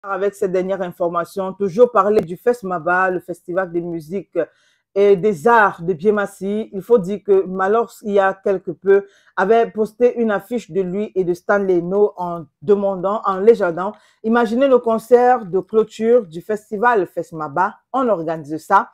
avec cette dernière information, toujours parler du FESMABA, le Festival des musiques et des arts de Biémassi. Il faut dire que Malors, il y a quelque peu, avait posté une affiche de lui et de Stanley No en demandant, en légendant, imaginez le concert de clôture du festival FESMABA, on organise ça.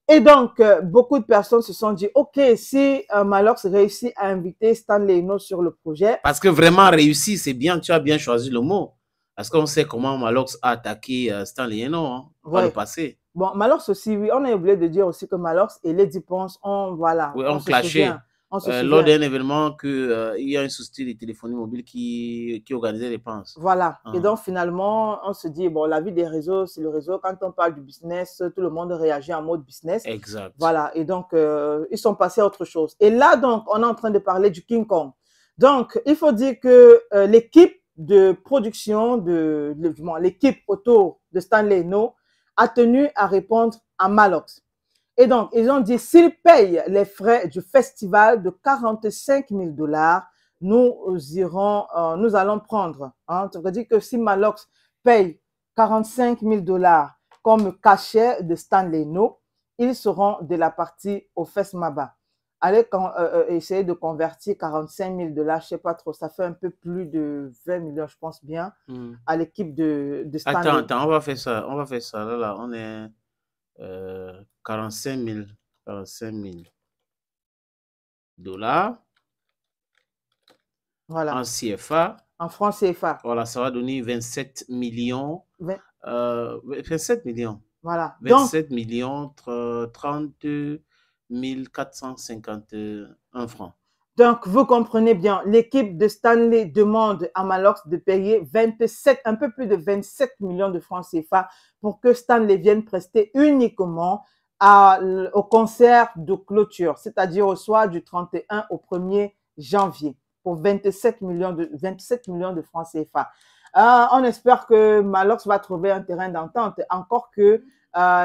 Et donc, beaucoup de personnes se sont dit, OK, si Malox réussit à inviter Stanley No sur le projet. Parce que vraiment réussi, c'est bien, tu as bien choisi le mot. Parce qu'on sait comment Malox a attaqué Stanley No hein, par le passé. Bon, Malox aussi, oui, on a oublié de dire aussi que Malox et Lady Ponce, voilà, oui, on se souvient. On se souvient. Lors d'un événement, il y a un société de téléphonie mobile qui organisait les penses. Voilà. Et donc, finalement, on se dit, bon, la vie des réseaux, c'est le réseau. Quand on parle du business, tout le monde réagit en mode business. Exact. Voilà. Et donc, ils sont passés à autre chose. Et là, donc, on est en train de parler du King Kong. Donc, il faut dire que l'équipe de production, l'équipe autour de Stanley No a tenu à répondre à Malox. Et donc, ils ont dit, s'ils payent les frais du festival de 45 000 $, nous allons prendre. Hein, ça veut dire que si Malox paye 45 000 $, comme cachet de Stanley No, ils seront de la partie au FESMABA. Allez essayer de convertir 45 000 $, je ne sais pas trop, ça fait un peu plus de 20 millions, je pense bien, à l'équipe de Stanley. Attends, on va faire ça. Là, on est 45 000 $. Voilà. En CFA. En francs CFA. Voilà, ça va donner 27 millions. 27 millions. Voilà. 27 millions 30 451 francs. Donc, vous comprenez bien, l'équipe de Stanley demande à Malox de payer un peu plus de 27 millions de francs CFA pour que Stanley vienne prester uniquement au concert de clôture, c'est-à-dire au soir du 31 au 1er janvier, pour 27 millions de francs CFA. On espère que Malox va trouver un terrain d'entente, encore que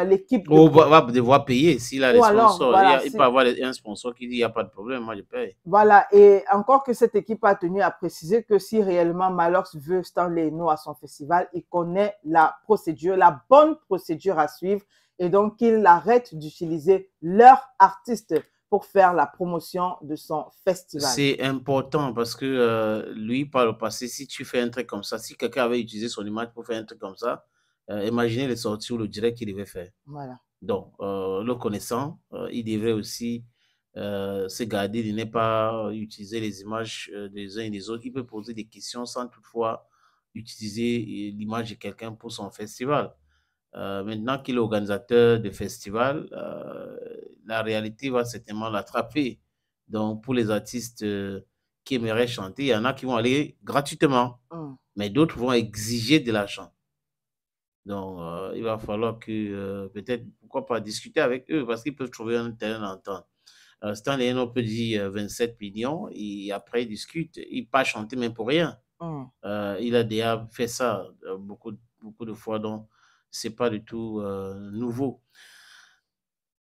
l'équipe va devoir payer s'il a des sponsors. Voilà, il peut avoir un sponsor qui dit il n'y a pas de problème, moi je paye. Voilà, et encore que cette équipe a tenu à préciser que si réellement Malox veut Stanley No à son festival, il connaît la procédure, la bonne procédure à suivre, et donc qu'il arrête d'utiliser leur artiste pour faire la promotion de son festival. C'est important parce que lui, par le passé, si tu fais un truc comme ça, si quelqu'un avait utilisé son image pour faire un truc comme ça, imaginez les sorties ou le direct qu'il devait faire. Voilà. Donc, le connaissant, il devrait aussi se garder de ne pas utiliser les images des uns et des autres. Il peut poser des questions sans toutefois utiliser l'image de quelqu'un pour son festival. Maintenant qu'il est organisateur de festival, la réalité va certainement l'attraper. Donc, pour les artistes qui aimeraient chanter, il y en a qui vont aller gratuitement, mais d'autres vont exiger de l'argent. Donc, il va falloir que peut-être, pourquoi pas, discuter avec eux parce qu'ils peuvent trouver un terrain d'entente. Stanley No peut dire 27 millions et après il discute. Il ne peut pas chanter même pour rien. Il a déjà fait ça beaucoup de fois, donc ce n'est pas du tout nouveau.